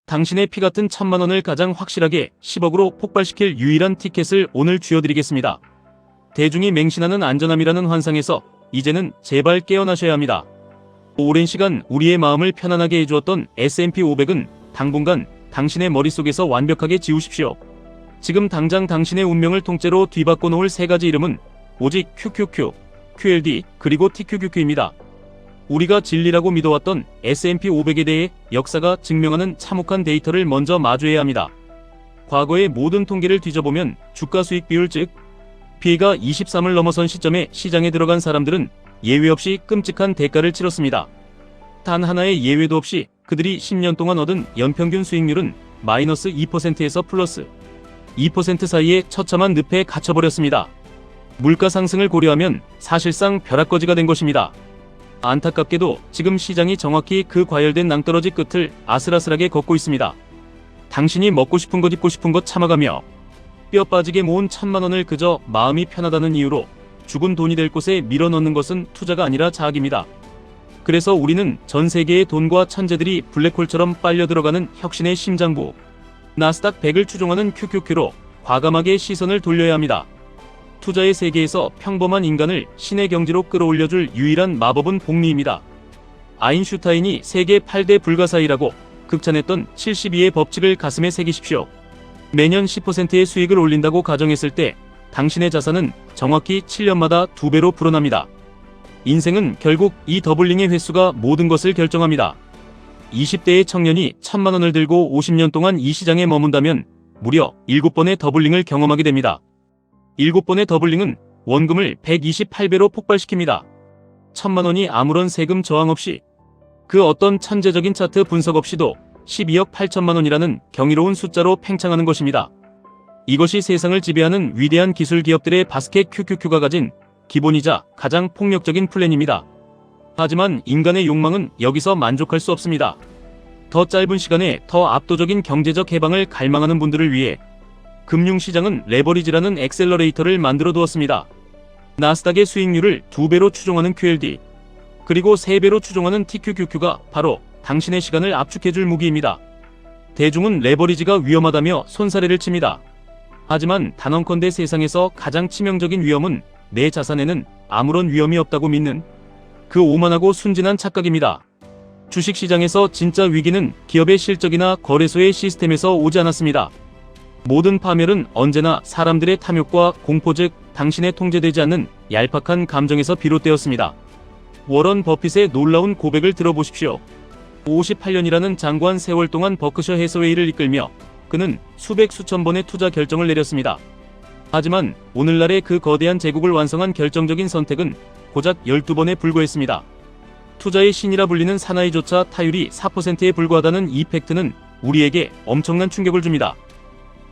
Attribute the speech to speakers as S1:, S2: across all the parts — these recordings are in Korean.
S1: 당신의 피 같은 1000만원을 가장 확실하게 10억으로 폭발시킬 유일한 티켓을 오늘 쥐어드리겠습니다. 대중이 맹신하는 안전함이라는 환상에서 이제는 제발 깨어나셔야 합니다. 오랜 시간 우리의 마음을 편안하게 해주었던 S&P 500은 당분간 당신의 머릿속에서 완벽하게 지우십시오. 지금 당장 당신의 운명을 통째로 뒤바꿔 놓을 세 가지 이름은 오직 QQQ, QLD, 그리고 TQQQ입니다. 우리가 진리라고 믿어왔던 S&P 500에 대해 역사가 증명하는 참혹한 데이터를 먼저 마주해야 합니다. 과거의 모든 통계를 뒤져보면 주가 수익 비율 즉 P가 23을 넘어선 시점에 시장에 들어간 사람들은 예외 없이 끔찍한 대가를 치렀습니다. 단 하나의 예외도 없이 그들이 10년 동안 얻은 연평균 수익률은 마이너스 2%에서 플러스 2% 사이의 처참한 늪에 갇혀버렸습니다. 물가 상승을 고려하면 사실상 벼락거지가 된 것입니다. 안타깝게도 지금 시장이 정확히 그 과열된 낭떠러지 끝을 아슬아슬하게 걷고 있습니다. 당신이 먹고 싶은 것 입고 싶은 것 참아가며 뼈 빠지게 모은 1000만원을 그저 마음이 편하다는 이유로 죽은 돈이 될 곳에 밀어넣는 것은 투자가 아니라 자학입니다. 그래서 우리는 전 세계의 돈과 천재들이 블랙홀처럼 빨려 들어가는 혁신의 심장부 나스닥 100을 추종하는 QQQ로 과감하게 시선을 돌려야 합니다. 투자의 세계에서 평범한 인간을 신의 경지로 끌어올려줄 유일한 마법은 복리입니다. 아인슈타인이 세계 8대 불가사의라고 극찬했던 72의 법칙을 가슴에 새기십시오. 매년 10%의 수익을 올린다고 가정했을 때 당신의 자산은 정확히 7년마다 2배로 불어납니다. 인생은 결국 이 더블링의 횟수가 모든 것을 결정합니다. 20대의 청년이 1000만원을 들고 50년 동안 이 시장에 머문다면 무려 7번의 더블링을 경험하게 됩니다. 7번의 더블링은 원금을 128배로 폭발시킵니다. 1000만원이 아무런 세금 저항 없이 그 어떤 천재적인 차트 분석 없이도 12억 8천만원이라는 경이로운 숫자로 팽창하는 것입니다. 이것이 세상을 지배하는 위대한 기술 기업들의 바스켓 QQQ가 가진 기본이자 가장 폭력적인 플랜입니다. 하지만 인간의 욕망은 여기서 만족할 수 없습니다. 더 짧은 시간에 더 압도적인 경제적 해방을 갈망하는 분들을 위해 금융시장은 레버리지라는 엑셀러레이터를 만들어 두었습니다. 나스닥의 수익률을 2배로 추종하는 QLD, 그리고 3배로 추종하는 TQQQ가 바로 당신의 시간을 압축해줄 무기입니다. 대중은 레버리지가 위험하다며 손사래를 칩니다. 하지만 단언컨대 세상에서 가장 치명적인 위험은 내 자산에는 아무런 위험이 없다고 믿는 그 오만하고 순진한 착각입니다. 주식시장에서 진짜 위기는 기업의 실적이나 거래소의 시스템에서 오지 않았습니다. 모든 파멸은 언제나 사람들의 탐욕과 공포 즉 당신의 통제되지 않는 얄팍한 감정에서 비롯되었습니다. 워런 버핏의 놀라운 고백을 들어보십시오. 58년이라는 장구한 세월 동안 버크셔 해서웨이를 이끌며 그는 수백 수천 번의 투자 결정을 내렸습니다. 하지만 오늘날의 그 거대한 제국을 완성한 결정적인 선택은 고작 12번에 불과했습니다. 투자의 신이라 불리는 사나이조차 타율이 4%에 불과하다는 이 팩트는 우리에게 엄청난 충격을 줍니다.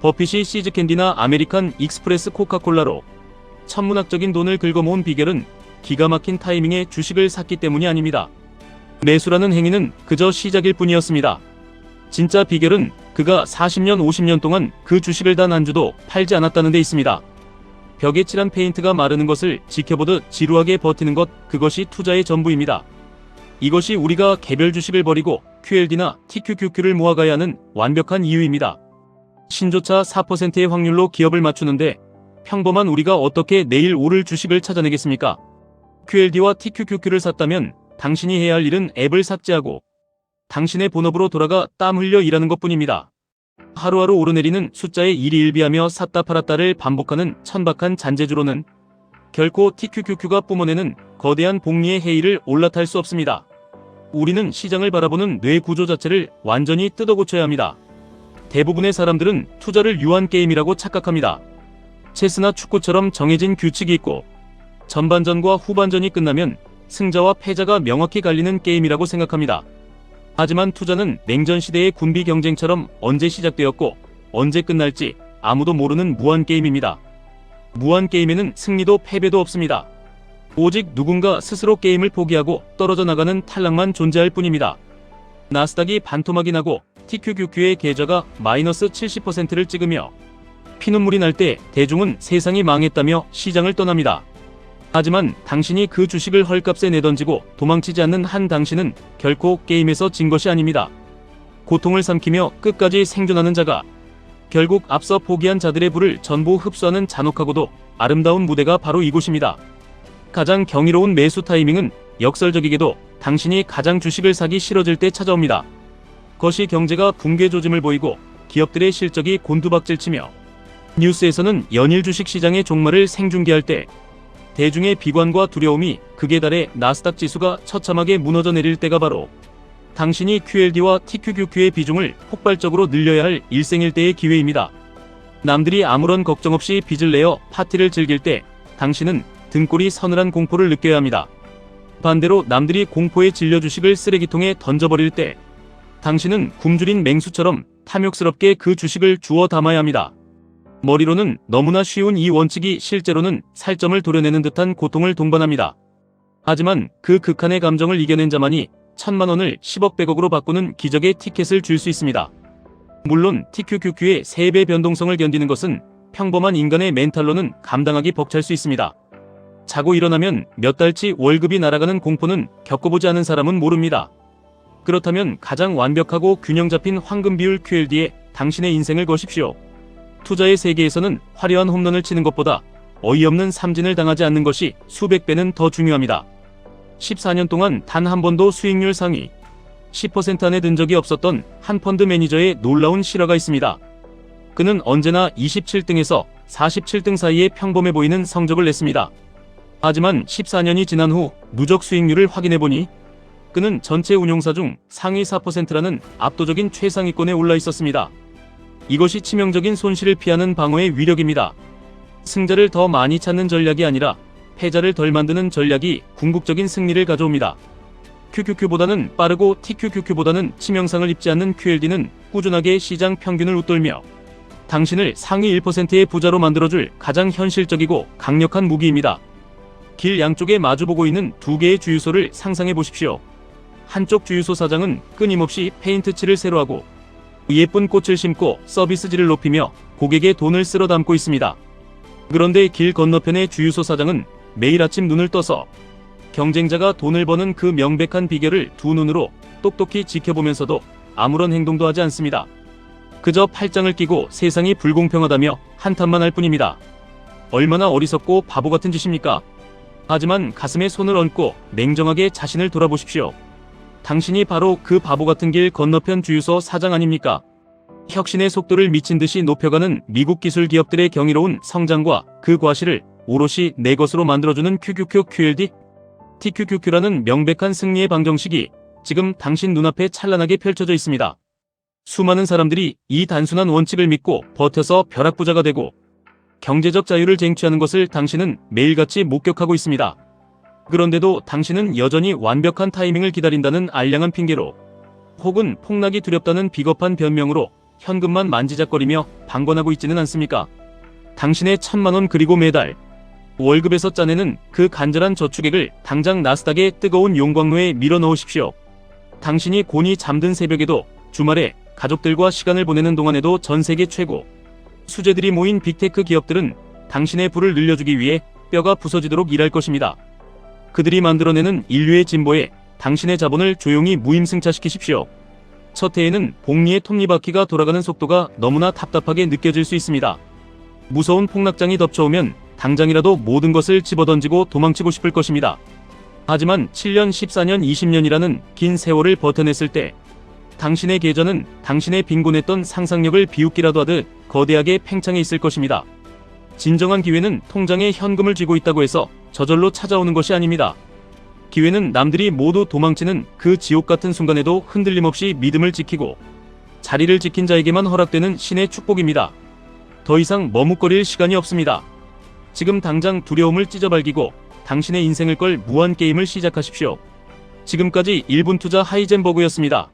S1: 버핏이 시즈캔디나 아메리칸 익스프레스 코카콜라로 천문학적인 돈을 긁어모은 비결은 기가 막힌 타이밍에 주식을 샀기 때문이 아닙니다. 매수라는 행위는 그저 시작일 뿐이었습니다. 진짜 비결은 그가 40년 50년 동안 그 주식을 단 한 주도 팔지 않았다는 데 있습니다. 벽에 칠한 페인트가 마르는 것을 지켜보듯 지루하게 버티는 것, 그것이 투자의 전부입니다. 이것이 우리가 개별 주식을 버리고 QLD나 TQQQ를 모아가야 하는 완벽한 이유입니다. 신조차 4%의 확률로 기업을 맞추는데 평범한 우리가 어떻게 내일 오를 주식을 찾아내겠습니까? QLD와 TQQQ를 샀다면 당신이 해야 할 일은 앱을 삭제하고 당신의 본업으로 돌아가 땀 흘려 일하는 것뿐입니다. 하루하루 오르내리는 숫자에 일희일비하며 샀다 팔았다를 반복하는 천박한 잔재주로는 결코 TQQQ가 뿜어내는 거대한 복리의 해일을 올라탈 수 없습니다. 우리는 시장을 바라보는 뇌 구조 자체를 완전히 뜯어고쳐야 합니다. 대부분의 사람들은 투자를 유한 게임이라고 착각합니다. 체스나 축구처럼 정해진 규칙이 있고 전반전과 후반전이 끝나면 승자와 패자가 명확히 갈리는 게임이라고 생각합니다. 하지만 투자는 냉전 시대의 군비 경쟁처럼 언제 시작되었고 언제 끝날지 아무도 모르는 무한 게임입니다. 무한 게임에는 승리도 패배도 없습니다. 오직 누군가 스스로 게임을 포기하고 떨어져 나가는 탈락만 존재할 뿐입니다. 나스닥이 반토막이 나고 TQQQ의 계좌가 마이너스 70%를 찍으며 피눈물이 날 때 대중은 세상이 망했다며 시장을 떠납니다. 하지만 당신이 그 주식을 헐값에 내던지고 도망치지 않는 한 당신은 결코 게임에서 진 것이 아닙니다. 고통을 삼키며 끝까지 생존하는 자가 결국 앞서 포기한 자들의 부를 전부 흡수하는 잔혹하고도 아름다운 무대가 바로 이곳입니다. 가장 경이로운 매수 타이밍은 역설적이게도 당신이 가장 주식을 사기 싫어질 때 찾아옵니다. 거시 경제가 붕괴 조짐을 보이고 기업들의 실적이 곤두박질치며 뉴스에서는 연일 주식 시장의 종말을 생중계할 때 대중의 비관과 두려움이 극에 달해 나스닥 지수가 처참하게 무너져 내릴 때가 바로 당신이 QLD와 TQQQ의 비중을 폭발적으로 늘려야 할 일생일대의 기회입니다. 남들이 아무런 걱정 없이 빚을 내어 파티를 즐길 때 당신은 등골이 서늘한 공포를 느껴야 합니다. 반대로 남들이 공포에 질려 주식을 쓰레기통에 던져버릴 때 당신은 굶주린 맹수처럼 탐욕스럽게 그 주식을 주워 담아야 합니다. 머리로는 너무나 쉬운 이 원칙이 실제로는 살점을 도려내는 듯한 고통을 동반합니다. 하지만 그 극한의 감정을 이겨낸 자만이 1000만 원을 10억 100억으로 바꾸는 기적의 티켓을 줄 수 있습니다. 물론 TQQQ의 3배 변동성을 견디는 것은 평범한 인간의 멘탈로는 감당하기 벅찰 수 있습니다. 자고 일어나면 몇 달치 월급이 날아가는 공포는 겪어보지 않은 사람은 모릅니다. 그렇다면 가장 완벽하고 균형 잡힌 황금 비율 QLD에 당신의 인생을 거십시오. 투자의 세계에서는 화려한 홈런을 치는 것보다 어이없는 삼진을 당하지 않는 것이 수백 배는 더 중요합니다. 14년 동안 단 한 번도 수익률 상위 10% 안에 든 적이 없었던 한 펀드 매니저의 놀라운 실화가 있습니다. 그는 언제나 27등에서 47등 사이에 평범해 보이는 성적을 냈습니다. 하지만 14년이 지난 후 누적 수익률을 확인해보니 그는 전체 운용사 중 상위 4%라는 압도적인 최상위권에 올라 있었습니다. 이것이 치명적인 손실을 피하는 방어의 위력입니다. 승자를 더 많이 찾는 전략이 아니라 패자를 덜 만드는 전략이 궁극적인 승리를 가져옵니다. QQQ보다는 빠르고 TQQQ보다는 치명상을 입지 않는 QLD는 꾸준하게 시장 평균을 웃돌며 당신을 상위 1%의 부자로 만들어줄 가장 현실적이고 강력한 무기입니다. 길 양쪽에 마주보고 있는 두 개의 주유소를 상상해 보십시오. 한쪽 주유소 사장은 끊임없이 페인트 칠을 새로 하고 예쁜 꽃을 심고 서비스질을 높이며 고객의 돈을 쓸어 담고 있습니다. 그런데 길 건너편의 주유소 사장은 매일 아침 눈을 떠서 경쟁자가 돈을 버는 그 명백한 비결을 두 눈으로 똑똑히 지켜보면서도 아무런 행동도 하지 않습니다. 그저 팔짱을 끼고 세상이 불공평하다며 한탄만 할 뿐입니다. 얼마나 어리석고 바보 같은 짓입니까? 하지만 가슴에 손을 얹고 냉정하게 자신을 돌아보십시오. 당신이 바로 그 바보 같은 길 건너편 주유소 사장 아닙니까? 혁신의 속도를 미친 듯이 높여가는 미국 기술 기업들의 경이로운 성장과 그 과실을 오롯이 내 것으로 만들어주는 QQQ QLD TQQQ라는 명백한 승리의 방정식이 지금 당신 눈앞에 찬란하게 펼쳐져 있습니다. 수많은 사람들이 이 단순한 원칙을 믿고 버텨서 벼락부자가 되고 경제적 자유를 쟁취하는 것을 당신은 매일같이 목격하고 있습니다. 그런데도 당신은 여전히 완벽한 타이밍을 기다린다는 알량한 핑계로 혹은 폭락이 두렵다는 비겁한 변명으로 현금만 만지작거리며 방관하고 있지는 않습니까? 당신의 1000만 원 그리고 매달 월급에서 짜내는 그 간절한 저축액을 당장 나스닥의 뜨거운 용광로에 밀어 넣으십시오. 당신이 곤히 잠든 새벽에도 주말에 가족들과 시간을 보내는 동안에도 전 세계 최고 수재들이 모인 빅테크 기업들은 당신의 부를 늘려주기 위해 뼈가 부서지도록 일할 것입니다. 그들이 만들어내는 인류의 진보에 당신의 자본을 조용히 무임승차시키십시오. 첫 해에는 복리의 톱니바퀴가 돌아가는 속도가 너무나 답답하게 느껴질 수 있습니다. 무서운 폭락장이 덮쳐오면 당장이라도 모든 것을 집어던지고 도망치고 싶을 것입니다. 하지만 7년, 14년, 20년이라는 긴 세월을 버텨냈을 때 당신의 계좌는 당신의 빈곤했던 상상력을 비웃기라도 하듯 거대하게 팽창해 있을 것입니다. 진정한 기회는 통장에 현금을 쥐고 있다고 해서 저절로 찾아오는 것이 아닙니다. 기회는 남들이 모두 도망치는 그 지옥 같은 순간에도 흔들림 없이 믿음을 지키고 자리를 지킨 자에게만 허락되는 신의 축복입니다. 더 이상 머뭇거릴 시간이 없습니다. 지금 당장 두려움을 찢어발기고 당신의 인생을 걸 무한 게임을 시작하십시오. 지금까지 1분 투자 하이젠버그였습니다.